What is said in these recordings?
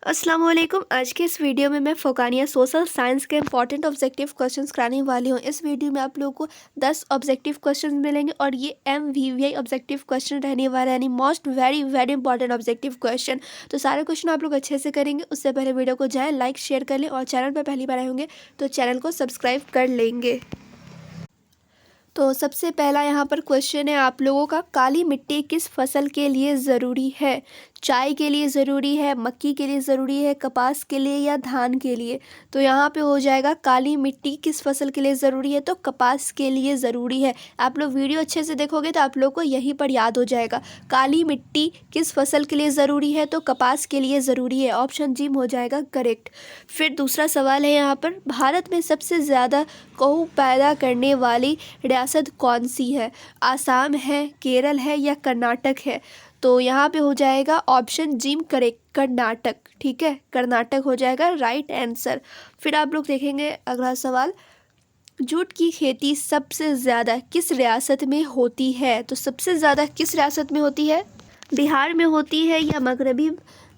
अस्सलाम वालेकुम। आज के इस वीडियो में मैं फोकानिया सोशल साइंस के इंपॉर्टेंट ऑब्जेक्टिव क्वेश्चंस कराने वाली हूँ। इस वीडियो में आप लोगों को 10 ऑब्जेक्टिव क्वेश्चंस मिलेंगे और ये MVVI ऑब्जेक्टिव क्वेश्चन रहने वाला है, यानी most very very important objective question. तो सारे क्वेश्चन आप लोग अच्छे से करेंगे। उससे पहले वीडियो को जाएँ, लाइक शेयर कर लें और चैनल पर पहली बार आए होंगे तो चैनल को सब्सक्राइब कर लेंगे। तो सबसे पहला यहाँ पर क्वेश्चन है आप लोगों का, काली मिट्टी किस फसल के लिए ज़रूरी है? चाय के लिए ज़रूरी है, मक्की के लिए ज़रूरी है, कपास के लिए या धान के लिए? तो यहाँ पे हो जाएगा काली मिट्टी किस फसल के लिए ज़रूरी है, तो कपास के लिए ज़रूरी है। आप लोग वीडियो अच्छे से देखोगे तो आप लोग को यहीं पर याद हो जाएगा। काली मिट्टी किस फसल के लिए ज़रूरी है, तो कपास के लिए ज़रूरी है। ऑप्शन जी हो जाएगा करेक्ट। फिर दूसरा सवाल है यहाँ पर, भारत में सबसे ज़्यादा गेहूँ पैदा करने वाली रियासत कौन सी है? आसाम है, केरल है या कर्नाटक है? तो यहाँ पे हो जाएगा ऑप्शन जी करेक्ट, कर्नाटक। ठीक है, कर्नाटक हो जाएगा राइट आंसर। फिर आप लोग देखेंगे अगला सवाल, जूट की खेती सबसे ज़्यादा किस रियासत में होती है? तो सबसे ज़्यादा किस रियासत में होती है? बिहार में होती है या मगरबी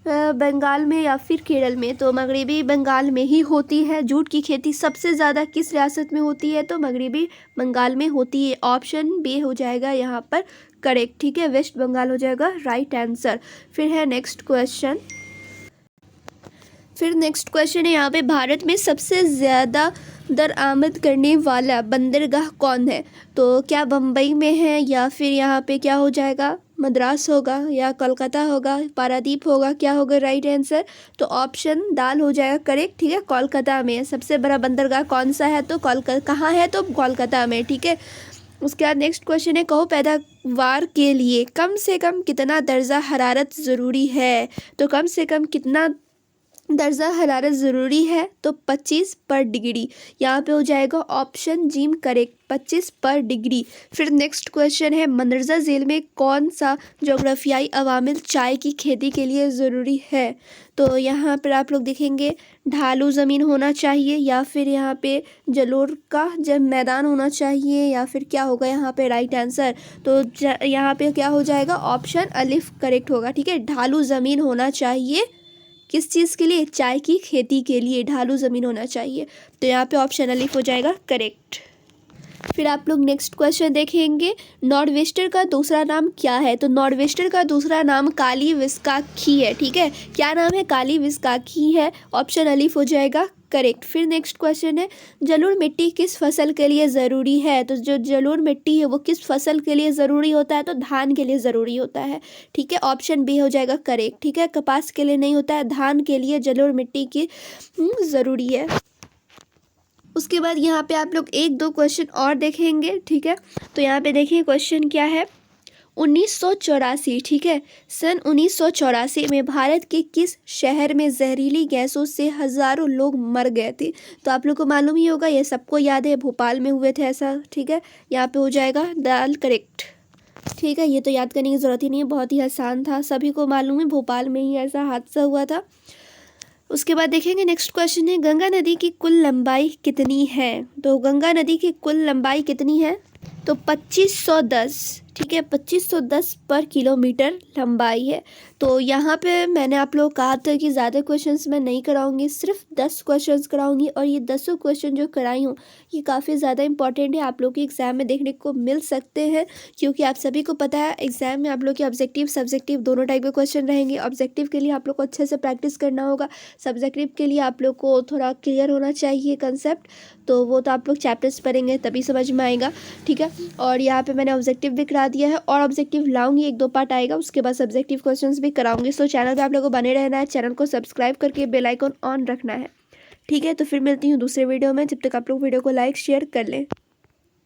बंगाल में या फिर केरल में? तो मगरबी बंगाल में ही होती है। जूट की खेती सबसे ज़्यादा किस रियासत में होती है? तो मगरबी बंगाल में होती है। ऑप्शन बी हो जाएगा यहाँ पर करेक्ट। ठीक है, वेस्ट बंगाल हो जाएगा राइट आंसर। फिर है नेक्स्ट क्वेश्चन। है यहाँ पे, भारत में सबसे ज़्यादा दरआमद करने वाला बंदरगाह कौन है? तो क्या बम्बई में है या फिर यहाँ पे क्या हो जाएगा, मद्रास होगा या कोलकाता होगा, पारादीप होगा? क्या होगा राइट आंसर? तो ऑप्शन दाल हो जाएगा करेक्ट। ठीक है, कोलकाता में सबसे बड़ा बंदरगाह कौन सा है? तो कहाँ है? तो कोलकाता में। ठीक है, उसके बाद नेक्स्ट क्वेश्चन है, कहो पैदावार के लिए कम से कम कितना दर्जा हरारत ज़रूरी है? तो कम से कम कितना दर्जा हरारत ज़रूरी है? तो 25 पर डिग्री। यहाँ पे हो जाएगा ऑप्शन जी करेक्ट, 25 पर डिग्री। फिर नेक्स्ट क्वेश्चन है, मंदरजा झील में कौन सा जोग्राफियाई अवामिल चाय की खेती के लिए ज़रूरी है? तो यहाँ पर आप लोग देखेंगे ढालू ज़मीन होना चाहिए या फिर यहाँ पे जलोढ़ का जब मैदान होना चाहिए या फिर क्या होगा यहाँ पे राइट आंसर? तो यहाँ पे क्या हो जाएगा, ऑप्शन अलिफ करेक्ट होगा। ठीक है, ढालू ज़मीन होना चाहिए किस चीज़ के लिए? चाय की खेती के लिए ढालू ज़मीन होना चाहिए। तो यहाँ पे ऑप्शन अलिफ हो जाएगा करेक्ट। फिर आप लोग नेक्स्ट क्वेश्चन देखेंगे, नॉर्वेस्टर का दूसरा नाम क्या है? तो नॉर्वेस्टर का दूसरा नाम काली विस्काखी है। ठीक है, क्या नाम है? काली विस्काखी है। ऑप्शन अलिफ हो जाएगा करेक्ट। फिर नेक्स्ट क्वेश्चन है, जलोढ़ मिट्टी किस फसल के लिए ज़रूरी है? तो जो जलोढ़ मिट्टी है वो किस फसल के लिए ज़रूरी होता है? तो धान के लिए ज़रूरी होता है। ठीक है, ऑप्शन बी हो जाएगा करेक्ट। ठीक है, कपास के लिए नहीं होता है, धान के लिए जलोढ़ मिट्टी की ज़रूरी है। उसके बाद यहाँ पे आप लोग एक दो क्वेश्चन और देखेंगे। ठीक है, तो यहाँ पे देखिए क्वेश्चन क्या है, 1984। ठीक है, सन 1984 में भारत के किस शहर में जहरीली गैसों से हज़ारों लोग मर गए थे? तो आप लोग को मालूम ही होगा, ये सबको याद है, भोपाल में हुए थे ऐसा। ठीक है, यहाँ पे हो जाएगा दाल करेक्ट। ठीक है, ये तो याद करने की ज़रूरत ही नहीं है, बहुत ही आसान था, सभी को मालूम है, भोपाल में ही ऐसा हादसा हुआ था। उसके बाद देखेंगे नेक्स्ट क्वेश्चन है, गंगा नदी की कुल लंबाई कितनी है? तो गंगा नदी की कुल लंबाई कितनी है? तो 2510। ठीक है, 2510 पर किलोमीटर लंबाई है। तो यहाँ पे मैंने आप लोग कहा था कि ज़्यादा क्वेश्चंस मैं नहीं कराऊंगी, सिर्फ 10 क्वेश्चंस कराऊंगी और ये 10 क्वेश्चन जो कराई हूँ ये काफ़ी ज़्यादा इंपॉर्टेंट है, आप लोग के एग्ज़ाम में देखने को मिल सकते हैं। क्योंकि आप सभी को पता है एग्ज़ाम में आप लोग के ऑब्जेक्टिव सब्जेक्टिव दोनों टाइप के क्वेश्चन रहेंगे। ऑब्जेक्टिव के लिए आप लोग को अच्छे से प्रैक्टिस करना होगा, सब्जेक्टिव के लिए आप लोग को थोड़ा क्लियर होना चाहिए कंसेप्ट, तो वो तो आप लोग चैप्टर्स पढ़ेंगे तभी समझ में आएगा। ठीक है, और यहाँ पे मैंने ऑब्जेक्टिव भी करा दिया है और ऑब्जेक्टिव लाऊंगी, एक दो पार्ट आएगा, उसके बाद सब्जेक्टिव क्वेश्चंस भी कराऊंगी। सो चैनल पे आप लोगों को बने रहना है, चैनल को सब्सक्राइब करके बेल आइकन ऑन रखना है। ठीक है, तो फिर मिलती हूँ दूसरे वीडियो में, जब तक आप लोग वीडियो को लाइक शेयर कर लें।